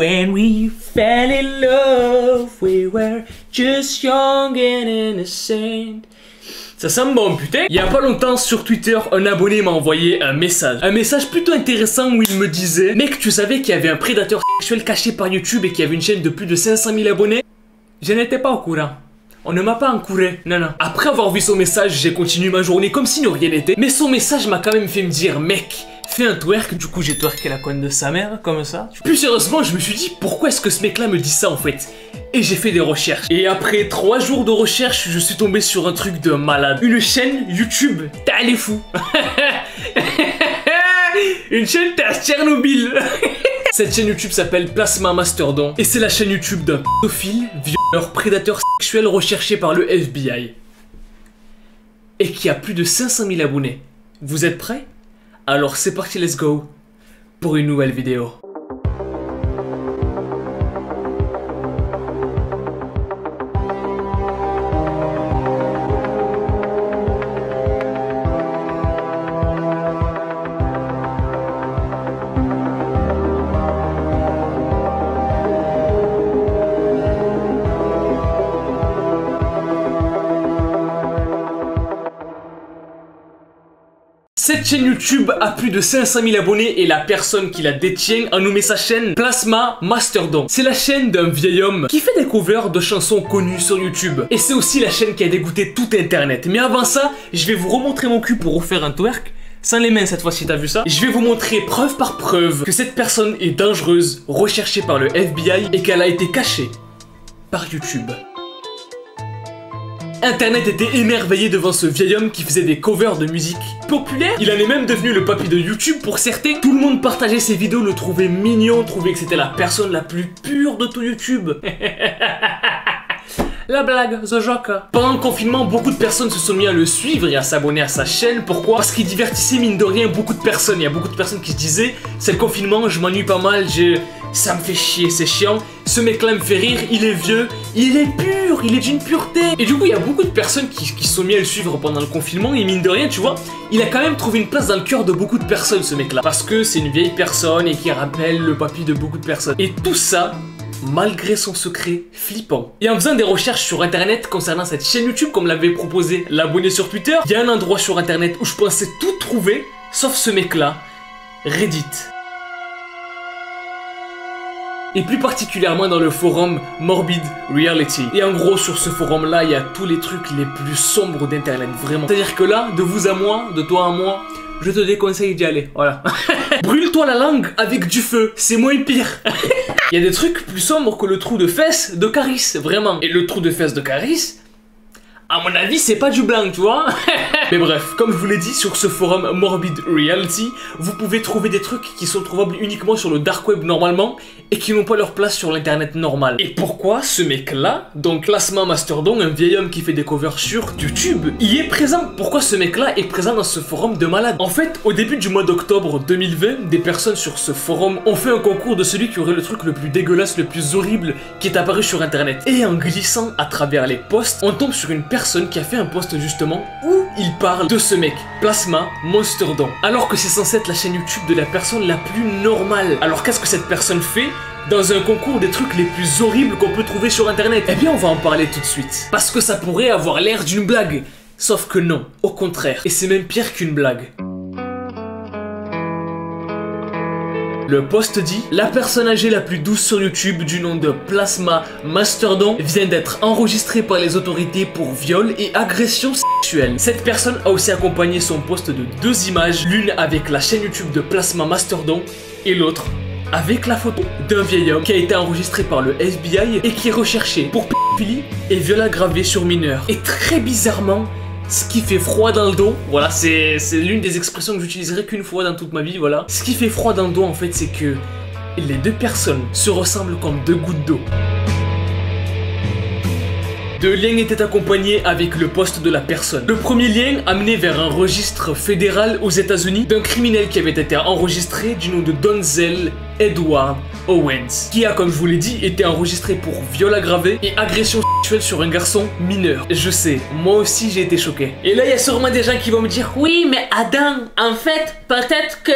When we fell in love, we were just young and innocent. Ça sent bon, putain. Il y a pas longtemps sur Twitter, un abonné m'a envoyé un message plutôt intéressant où il me disait: mec, tu savais qu'il y avait un prédateur sexuel caché par YouTube et qu'il y avait une chaîne de plus de 500 000 abonnés? Je n'étais pas au courant. On ne m'a pas encouré, non. Après avoir vu son message, j'ai continué ma journée comme si de rien n'était. Mais son message m'a quand même fait me dire: mec, fais un twerk. Du coup j'ai twerké la conne de sa mère, comme ça. Plus sérieusement, je me suis dit: pourquoi est-ce que ce mec là me dit ça en fait? Et j'ai fait des recherches. Et après 3 jours de recherche, je suis tombé sur un truc de malade. Une chaîne YouTube, t'as les fous. Une chaîne, t'as Tchernobyl. Cette chaîne YouTube s'appelle Plasma Masterdon. Et c'est la chaîne YouTube d'un pédophile, violeur, prédateur sexuel recherché par le FBI. Et qui a plus de 500 000 abonnés. Vous êtes prêts? Alors c'est parti, let's go pour une nouvelle vidéo. Cette chaîne YouTube a plus de 500 000 abonnés et la personne qui la détient a nommé sa chaîne Plasma Masterdon. C'est la chaîne d'un vieil homme qui fait des covers de chansons connues sur YouTube. Et c'est aussi la chaîne qui a dégoûté tout internet. Mais avant ça, je vais vous remontrer mon cul pour vous faire un twerk. Sans les mains cette fois-ci, t'as vu ça? Je vais vous montrer preuve par preuve que cette personne est dangereuse, recherchée par le FBI et qu'elle a été cachée par YouTube. Internet était émerveillé devant ce vieil homme qui faisait des covers de musique populaire. Il en est même devenu le papy de YouTube pour certains. Tout le monde partageait ses vidéos, le trouvait mignon, trouvait que c'était la personne la plus pure de tout YouTube. La blague, the joke. Pendant le confinement, beaucoup de personnes se sont mis à le suivre et à s'abonner à sa chaîne. Pourquoi? Parce qu'il divertissait mine de rien beaucoup de personnes. Il y a beaucoup de personnes qui se disaient: c'est le confinement, je m'ennuie pas mal, ça me fait chier, c'est chiant. Ce mec là me fait rire, il est vieux, il est pur, il est d'une pureté. Et du coup, il y a beaucoup de personnes qui se sont mis à le suivre pendant le confinement. Et mine de rien, tu vois, il a quand même trouvé une place dans le cœur de beaucoup de personnes, ce mec là. Parce que c'est une vieille personne et qui rappelle le papy de beaucoup de personnes. Et tout ça malgré son secret flippant. Et en faisant des recherches sur internet concernant cette chaîne YouTube, comme l'avait proposé l'abonné sur Twitter, il y a un endroit sur internet où je pensais tout trouver, sauf ce mec là, Reddit. Et plus particulièrement dans le forum Morbid Reality. Et en gros, sur ce forum là, il y a tous les trucs les plus sombres d'internet, vraiment. C'est à dire que là, de vous à moi, de toi à moi, je te déconseille d'y aller, voilà. Brûle-toi la langue avec du feu, c'est moins pire. Il y a des trucs plus sombres que le trou de fesses de Caris, vraiment. Et le trou de fesses de Caris, à mon avis, c'est pas du blanc, tu vois. Mais bref, comme je vous l'ai dit, sur ce forum Morbid Reality, vous pouvez trouver des trucs qui sont trouvables uniquement sur le dark web normalement et qui n'ont pas leur place sur l'internet normal. Et pourquoi ce mec-là, donc Plasma Masterdon, un vieil homme qui fait des covers sur YouTube, y est présent? Pourquoi ce mec-là est présent dans ce forum de malade? En fait, au début du mois d'octobre 2020, des personnes sur ce forum ont fait un concours de celui qui aurait le truc le plus dégueulasse, le plus horrible qui est apparu sur internet. Et en glissant à travers les posts, on tombe sur une personne qui a fait un post justement où il parle de ce mec, Plasma Masterdon, alors que c'est censé être la chaîne YouTube de la personne la plus normale. Alors qu'est-ce que cette personne fait dans un concours des trucs les plus horribles qu'on peut trouver sur internet? Eh bien on va en parler tout de suite, parce que ça pourrait avoir l'air d'une blague, sauf que non, au contraire, et c'est même pire qu'une blague. Le post dit: la personne âgée la plus douce sur YouTube du nom de Plasma Masterdon vient d'être enregistrée par les autorités pour viol et agression sexuelle. Cette personne a aussi accompagné son post de 2 images, l'une avec la chaîne YouTube de Plasma Masterdon et l'autre avec la photo d'un vieil homme qui a été enregistré par le FBI et qui est recherché pour pédophilie et viol aggravé sur mineurs. Et très bizarrement, ce qui fait froid dans le dos, voilà, c'est l'une des expressions que j'utiliserai qu'une fois dans toute ma vie, voilà. Ce qui fait froid dans le dos, en fait, c'est que les deux personnes se ressemblent comme 2 gouttes d'eau. 2 liens étaient accompagnés avec le poste de la personne. Le premier lien amenait vers un registre fédéral aux États-Unis d'un criminel qui avait été enregistré du nom de Donzel Edward Owens, qui a, comme je vous l'ai dit, été enregistré pour viol aggravé et agression sexuelle sur un garçon mineur. Je sais, moi aussi j'ai été choqué. Et là, il y a sûrement des gens qui vont me dire: oui, mais Adam, en fait, peut-être que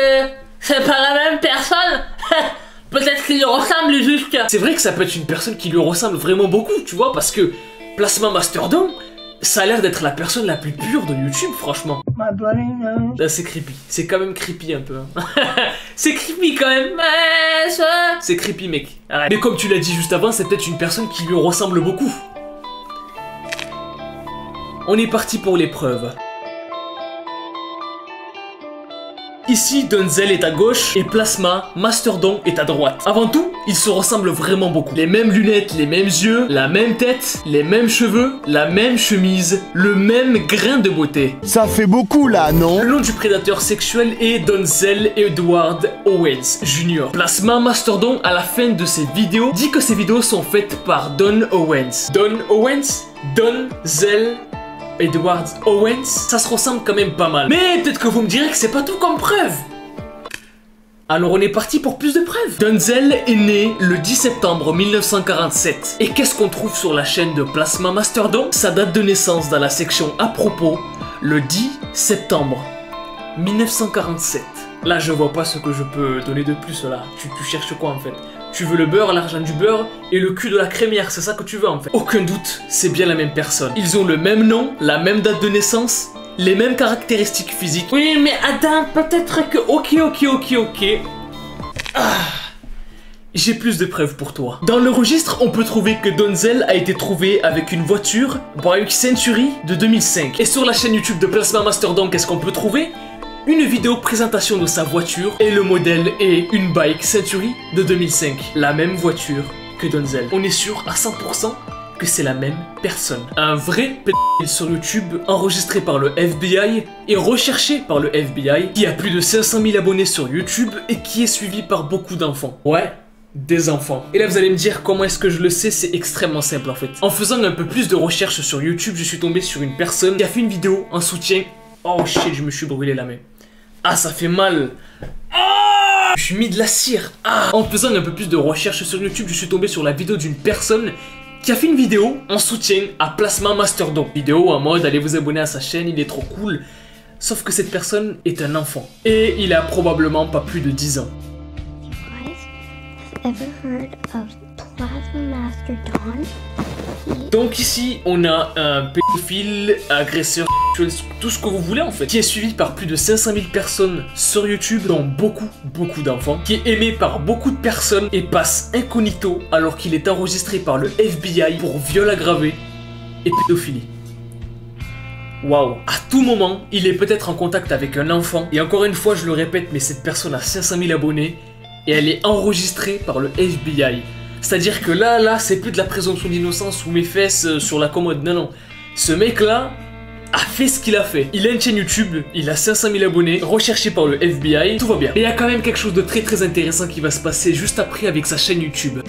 c'est pas la même personne. Peut-être qu'il lui ressemble juste. C'est vrai que ça peut être une personne qui lui ressemble vraiment beaucoup, tu vois, parce que Plasma Mastodon, ça a l'air d'être la personne la plus pure de YouTube, franchement. Là, c'est creepy. C'est quand même creepy un peu. Hein. C'est creepy quand même. C'est creepy, mec. Arrête. Mais comme tu l'as dit juste avant, c'est peut-être une personne qui lui ressemble beaucoup. On est parti pour l'épreuve. Ici, Donzel est à gauche et Plasma Mastodon est à droite. Avant tout, ils se ressemblent vraiment beaucoup. Les mêmes lunettes, les mêmes yeux, la même tête, les mêmes cheveux, la même chemise, le même grain de beauté. Ça fait beaucoup là, non? Le nom du prédateur sexuel est Donzel Edward Owens Jr. Plasma Mastodon, à la fin de ses vidéos, dit que ses vidéos sont faites par Don Owens. Don Owens, Donzel Edward Owens, ça se ressemble quand même pas mal. Mais peut-être que vous me direz que c'est pas tout comme preuve. Alors on est parti pour plus de preuves. Donzel est né le 10 septembre 1947. Et qu'est-ce qu'on trouve sur la chaîne de Plasma Mastodon? Sa date de naissance dans la section à propos, le 10 septembre 1947. Là je vois pas ce que je peux donner de plus là. Tu cherches quoi en fait? Tu veux le beurre, l'argent du beurre et le cul de la crémière, c'est ça que tu veux en fait. Aucun doute, c'est bien la même personne. Ils ont le même nom, la même date de naissance, les mêmes caractéristiques physiques. Oui, mais attends, peut-être que... Ok. J'ai plus de preuves pour toi. Dans le registre, on peut trouver que Donzel a été trouvé avec une voiture Buick Century de 2005. Et sur la chaîne YouTube de Plasma Mastodon, qu'est-ce qu'on peut trouver? Une vidéo présentation de sa voiture et le modèle est une Buick Century de 2005. La même voiture que Donzel. On est sûr à 100% que c'est la même personne. Un vrai pédophile sur YouTube enregistré par le FBI et recherché par le FBI qui a plus de 500 000 abonnés sur YouTube et qui est suivi par beaucoup d'enfants. Ouais, des enfants. Et là vous allez me dire comment est-ce que je le sais, c'est extrêmement simple en fait. En faisant un peu plus de recherches sur YouTube, je suis tombé sur une personne qui a fait une vidéo en soutien. Oh shit, je me suis brûlé la main. Ah, ça fait mal. Ah, je suis mis de la cire. Ah. En faisant un peu plus de recherche sur YouTube, je suis tombé sur la vidéo d'une personne qui a fait une vidéo en soutien à Plasma Mastodon. Vidéo en mode allez vous abonner à sa chaîne, il est trop cool. Sauf que cette personne est un enfant. Et il a probablement pas plus de 10 ans. Donc ici, on a un pédophile, agresseur, tout ce que vous voulez en fait, qui est suivi par plus de 500 000 personnes sur YouTube, dont beaucoup d'enfants, qui est aimé par beaucoup de personnes et passe incognito alors qu'il est enregistré par le FBI pour viol aggravé et pédophilie. Waouh. À tout moment, il est peut-être en contact avec un enfant, et encore une fois, je le répète, mais cette personne a 500 000 abonnés, et elle est enregistrée par le FBI. C'est-à-dire que là, c'est plus de la présomption d'innocence ou mes fesses sur la commode. Non. Ce mec-là a fait ce qu'il a fait. Il a une chaîne YouTube, il a 500 000 abonnés, recherché par le FBI, tout va bien. Mais il y a quand même quelque chose de très intéressant qui va se passer juste après avec sa chaîne YouTube.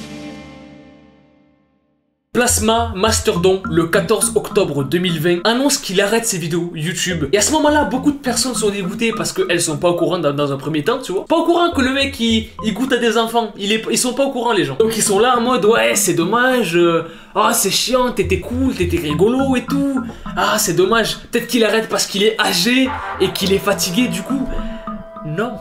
Plasma Mastodon, le 14 octobre 2020, annonce qu'il arrête ses vidéos YouTube. Et à ce moment-là, beaucoup de personnes sont dégoûtées parce qu'elles sont pas au courant dans un premier temps, tu vois. Pas au courant que le mec, il goûte à des enfants. Ils sont pas au courant, les gens. Donc ils sont là en mode, ouais, c'est dommage. Ah, c'est chiant, t'étais cool, t'étais rigolo et tout. Ah, c'est dommage. Peut-être qu'il arrête parce qu'il est âgé et qu'il est fatigué, du coup. Non.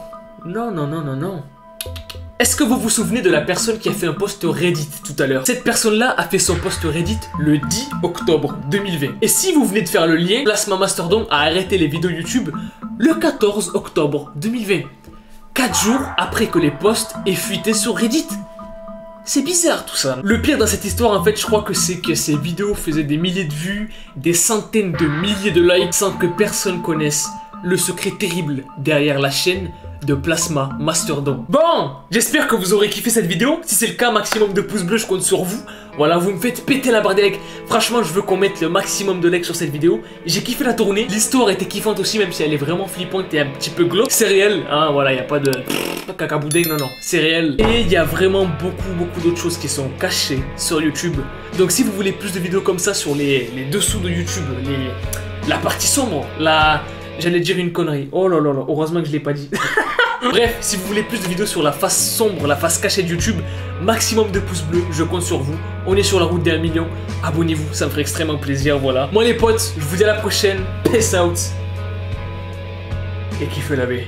Est-ce que vous vous souvenez de la personne qui a fait un post Reddit tout à l'heure? Cette personne-là a fait son post Reddit le 10 octobre 2020. Et si vous venez de faire le lien, Plasma Mastodon a arrêté les vidéos YouTube le 14 octobre 2020. 4 jours après que les posts aient fuité sur Reddit. C'est bizarre tout ça. Le pire dans cette histoire, en fait, je crois que c'est que ces vidéos faisaient des milliers de vues, des centaines de milliers de likes sans que personne connaisse le secret terrible derrière la chaîne de Plasma Mastodon. Bon, j'espère que vous aurez kiffé cette vidéo. Si c'est le cas, maximum de pouces bleus, je compte sur vous. Voilà, vous me faites péter la barre des likes. Franchement, je veux qu'on mette le maximum de likes sur cette vidéo. J'ai kiffé la tournée. L'histoire était kiffante aussi, même si elle est vraiment flippante et un petit peu glauque. C'est réel, hein, voilà, il n'y a pas de cacaboudin, non, c'est réel. Et il y a vraiment beaucoup d'autres choses qui sont cachées sur YouTube. Donc si vous voulez plus de vidéos comme ça sur les dessous de YouTube, la partie sombre, j'allais dire une connerie. Oh là, heureusement que je l'ai pas dit. Bref, si vous voulez plus de vidéos sur la face sombre, la face cachée de YouTube, maximum de pouces bleus, je compte sur vous. On est sur la route des 1 million. Abonnez-vous, ça me ferait extrêmement plaisir, voilà. Moi les potes, je vous dis à la prochaine. Peace out. Et kiffez la baie.